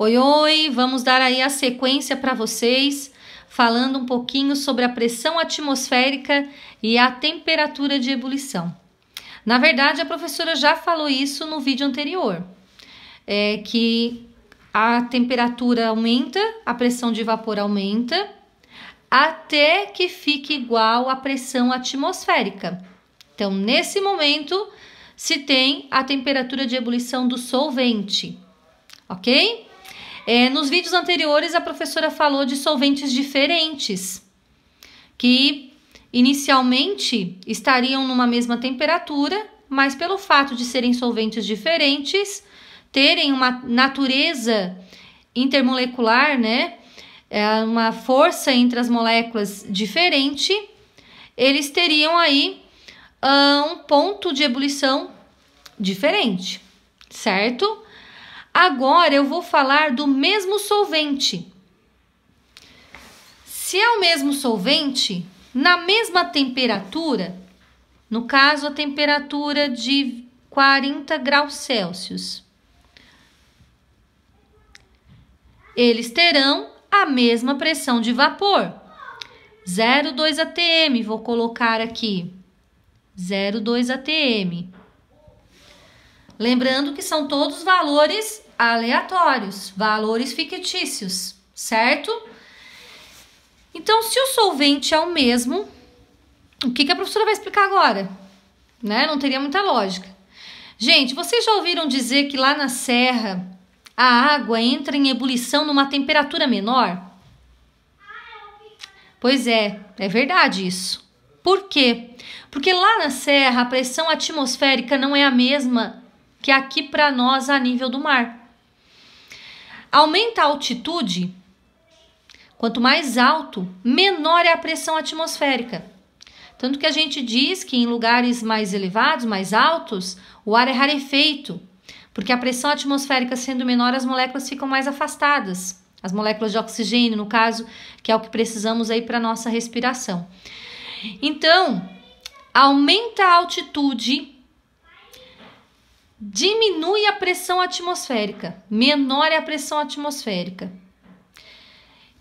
Oi, oi! Vamos dar aí a sequência para vocês, falando um pouquinho sobre a pressão atmosférica e a temperatura de ebulição. Na verdade, a professora já falou isso no vídeo anterior, que a temperatura aumenta, a pressão de vapor aumenta, até que fique igual à pressão atmosférica. Então, nesse momento, se tem a temperatura de ebulição do solvente, ok? Nos vídeos anteriores, a professora falou de solventes diferentes, que inicialmente estariam numa mesma temperatura, mas pelo fato de serem solventes diferentes, terem uma natureza intermolecular, né? Uma força entre as moléculas diferente, eles teriam aí um ponto de ebulição diferente, certo? Agora eu vou falar do mesmo solvente. Se é o mesmo solvente, na mesma temperatura, no caso a temperatura de 40 graus Celsius, eles terão a mesma pressão de vapor, 0,2 atm, vou colocar aqui, 0,2 atm. Lembrando que são todos valores aleatórios, valores fictícios, certo? Então, se o solvente é o mesmo, o que a professora vai explicar agora? Né? Não teria muita lógica. Gente, vocês já ouviram dizer que lá na serra a água entra em ebulição numa temperatura menor? Pois é verdade isso. Por quê? Porque lá na serra a pressão atmosférica não é a mesma que aqui para nós a nível do mar. Aumenta a altitude, quanto mais alto, menor é a pressão atmosférica. Tanto que a gente diz que em lugares mais elevados, mais altos, o ar é rarefeito, porque a pressão atmosférica sendo menor, as moléculas ficam mais afastadas. As moléculas de oxigênio, no caso, que é o que precisamos aí para nossa respiração. Então, aumenta a altitude, diminui a pressão atmosférica, menor é a pressão atmosférica.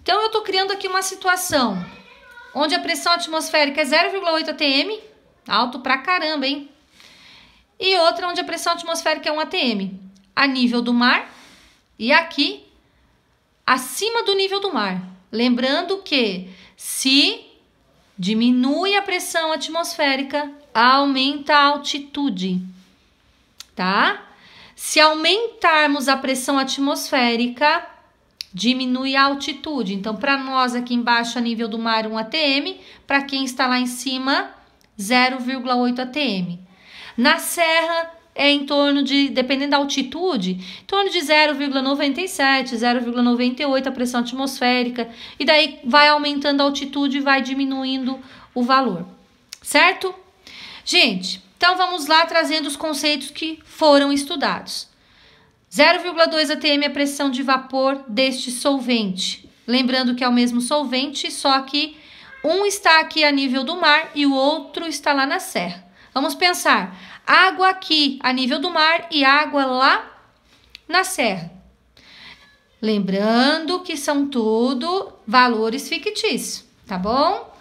Então, eu estou criando aqui uma situação onde a pressão atmosférica é 0,8 atm, alto pra caramba, hein? E outra onde a pressão atmosférica é 1 atm, a nível do mar e aqui acima do nível do mar. Lembrando que se diminui a pressão atmosférica, aumenta a altitude. Tá? Se aumentarmos a pressão atmosférica, diminui a altitude. Então, para nós aqui embaixo, a nível do mar, 1 atm. Para quem está lá em cima, 0,8 atm. Na serra, é em torno de, dependendo da altitude, em torno de 0,97, 0,98 a pressão atmosférica. E daí vai aumentando a altitude e vai diminuindo o valor. Certo? Gente, então, vamos lá trazendo os conceitos que foram estudados. 0,2 atm é a pressão de vapor deste solvente. Lembrando que é o mesmo solvente, só que um está aqui a nível do mar e o outro está lá na serra. Vamos pensar, água aqui a nível do mar e água lá na serra. Lembrando que são tudo valores fictícios, tá bom?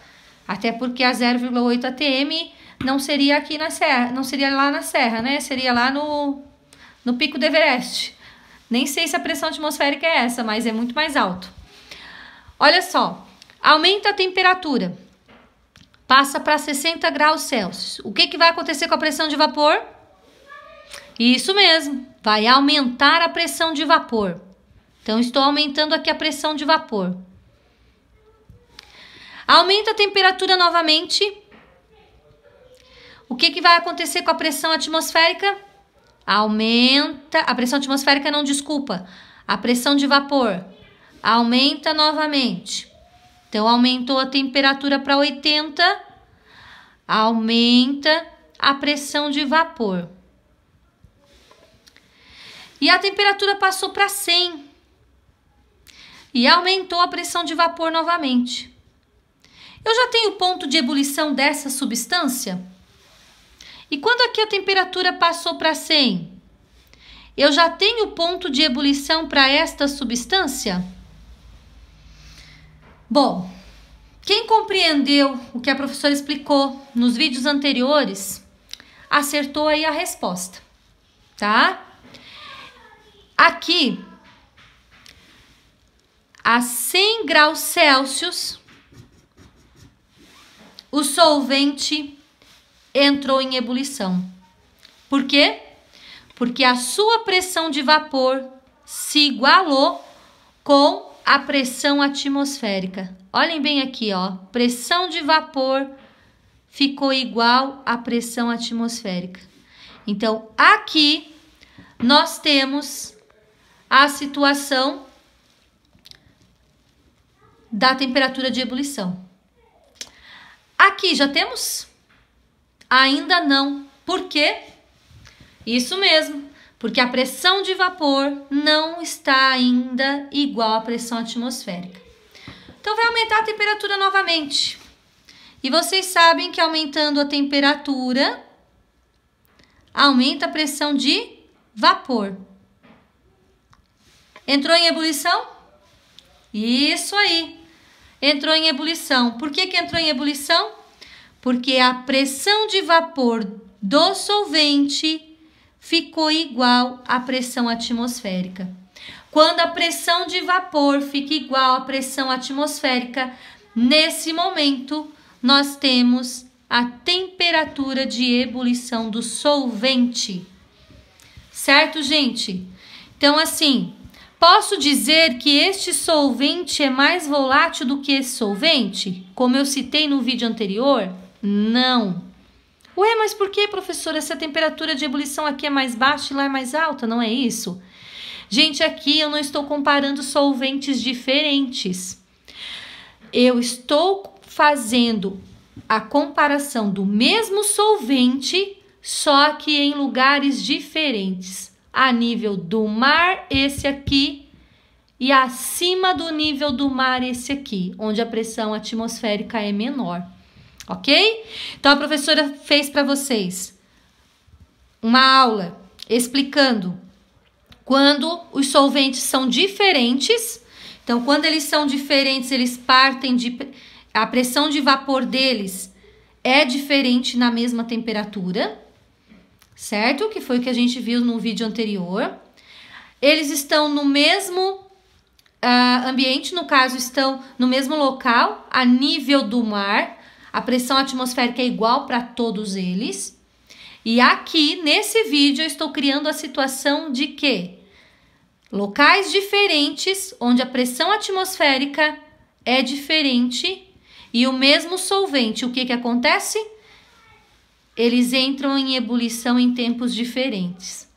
Até porque a 0,8 atm... não seria aqui na serra, não seria lá na serra, né? Seria lá no pico do Everest. Nem sei se a pressão atmosférica é essa, mas é muito mais alto. Olha só, aumenta a temperatura, passa para 60 graus Celsius. O que vai acontecer com a pressão de vapor? Isso mesmo, vai aumentar a pressão de vapor. Então, estou aumentando aqui a pressão de vapor. Aumenta a temperatura novamente. O que vai acontecer com a pressão atmosférica? Aumenta, a pressão atmosférica não, desculpa, a pressão de vapor aumenta novamente. Então, aumentou a temperatura para 80, aumenta a pressão de vapor. E a temperatura passou para 100 e aumentou a pressão de vapor novamente. Eu já tenho o ponto de ebulição dessa substância? E quando aqui a temperatura passou para 100, eu já tenho ponto de ebulição para esta substância? Bom, quem compreendeu o que a professora explicou nos vídeos anteriores, acertou aí a resposta, tá? Aqui, a 100 graus Celsius, o solvente entrou em ebulição. Por quê? Porque a sua pressão de vapor se igualou com a pressão atmosférica. Olhem bem aqui, ó. Pressão de vapor ficou igual à pressão atmosférica. Então, aqui nós temos a situação da temperatura de ebulição. Aqui já temos? Ainda não. Por quê? Isso mesmo, porque a pressão de vapor não está ainda igual à pressão atmosférica. Então, vai aumentar a temperatura novamente. E vocês sabem que aumentando a temperatura, aumenta a pressão de vapor. Entrou em ebulição? Isso aí. Entrou em ebulição. Por que entrou em ebulição? Porque a pressão de vapor do solvente ficou igual à pressão atmosférica. Quando a pressão de vapor fica igual à pressão atmosférica, nesse momento nós temos a temperatura de ebulição do solvente. Certo, gente? Então, assim, posso dizer que este solvente é mais volátil do que esse solvente? Como eu citei no vídeo anterior? Não. Ué, mas por que, professora, essa temperatura de ebulição aqui é mais baixa e lá é mais alta? Não é isso? Gente, aqui eu não estou comparando solventes diferentes. Eu estou fazendo a comparação do mesmo solvente, só que em lugares diferentes. A nível do mar, esse aqui, e acima do nível do mar, esse aqui, onde a pressão atmosférica é menor. Ok? Então, a professora fez para vocês uma aula explicando quando os solventes são diferentes. Então, quando eles são diferentes, eles partem de... A pressão de vapor deles é diferente na mesma temperatura, certo? Que foi o que a gente viu no vídeo anterior. Eles estão no mesmo ambiente, no caso, estão no mesmo local, a nível do mar. A pressão atmosférica é igual para todos eles. E aqui, nesse vídeo, eu estou criando a situação de que locais diferentes, onde a pressão atmosférica é diferente e o mesmo solvente, o que acontece? Eles entram em ebulição em tempos diferentes.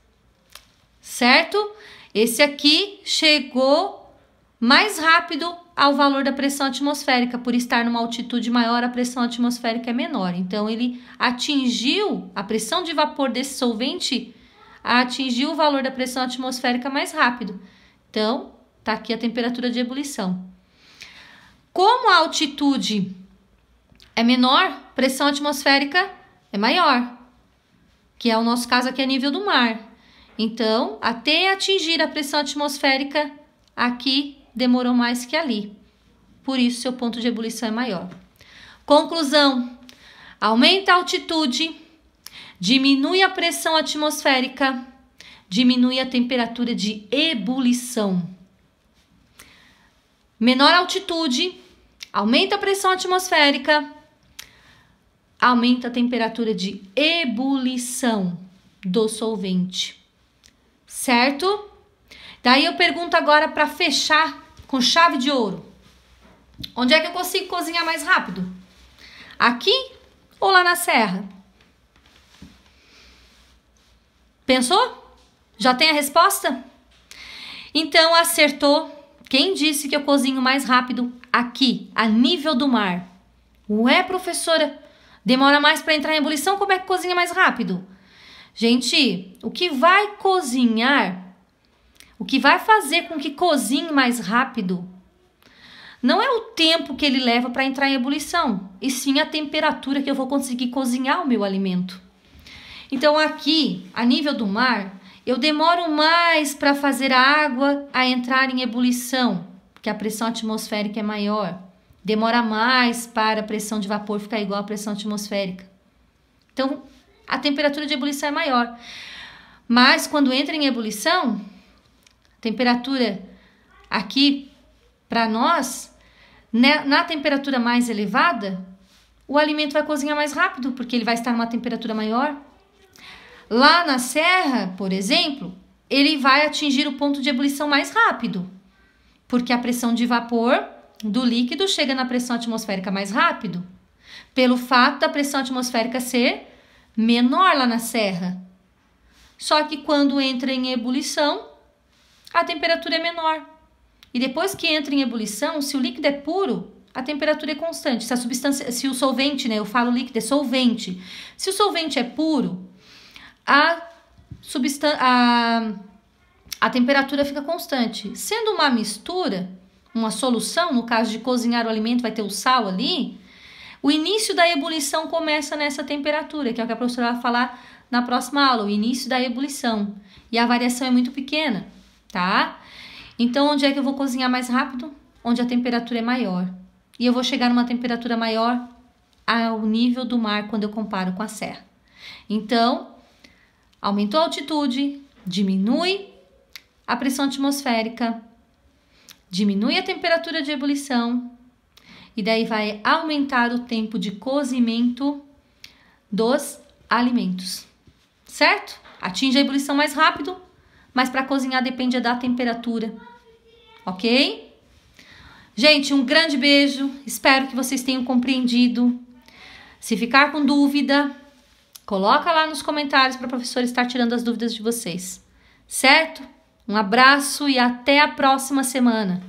Certo? Esse aqui chegou mais rápido ao valor da pressão atmosférica, por estar numa altitude maior, a pressão atmosférica é menor. Então, ele atingiu, a pressão de vapor desse solvente atingiu o valor da pressão atmosférica mais rápido. Então, tá aqui a temperatura de ebulição. Como a altitude é menor, pressão atmosférica é maior, que é o nosso caso aqui a nível do mar. Então, até atingir a pressão atmosférica, aqui demorou mais que ali. Por isso, seu ponto de ebulição é maior. Conclusão: aumenta a altitude, diminui a pressão atmosférica, diminui a temperatura de ebulição. Menor altitude, aumenta a pressão atmosférica, aumenta a temperatura de ebulição do solvente. Certo? Daí eu pergunto agora para fechar com chave de ouro. Onde é que eu consigo cozinhar mais rápido? Aqui ou lá na serra? Pensou? Já tem a resposta? Então, acertou. Quem disse que eu cozinho mais rápido aqui, a nível do mar? Ué, professora, demora mais para entrar em ebulição? Como é que cozinha mais rápido? Gente, o que vai cozinhar... O que vai fazer com que cozinhe mais rápido não é o tempo que ele leva para entrar em ebulição, e sim a temperatura que eu vou conseguir cozinhar o meu alimento. Então, aqui, a nível do mar, eu demoro mais para fazer a água a entrar em ebulição, porque a pressão atmosférica é maior. Demora mais para a pressão de vapor ficar igual à pressão atmosférica. Então, a temperatura de ebulição é maior. Mas quando entra em ebulição, a temperatura aqui para nós, né, na temperatura mais elevada, o alimento vai cozinhar mais rápido, porque ele vai estar numa temperatura maior. Lá na serra, por exemplo, ele vai atingir o ponto de ebulição mais rápido, porque a pressão de vapor do líquido chega na pressão atmosférica mais rápido, pelo fato da pressão atmosférica ser menor lá na serra. Só que quando entra em ebulição, a temperatura é menor. E depois que entra em ebulição, se o líquido é puro, a temperatura é constante. Se a substância, se o solvente, né, eu falo líquido, é solvente. Se o solvente é puro, a temperatura fica constante. Sendo uma mistura, uma solução, no caso de cozinhar o alimento, vai ter o sal ali, o início da ebulição começa nessa temperatura, que é o que a professora vai falar na próxima aula, o início da ebulição. E a variação é muito pequena, tá? Então, onde é que eu vou cozinhar mais rápido? Onde a temperatura é maior. E eu vou chegar numa temperatura maior ao nível do mar quando eu comparo com a serra. Então, aumentou a altitude, diminui a pressão atmosférica, diminui a temperatura de ebulição e daí vai aumentar o tempo de cozimento dos alimentos, certo? Atinge a ebulição mais rápido, mas para cozinhar depende da temperatura, ok? Gente, um grande beijo, espero que vocês tenham compreendido. Se ficar com dúvida, coloca lá nos comentários para a professora estar tirando as dúvidas de vocês, certo? Um abraço e até a próxima semana.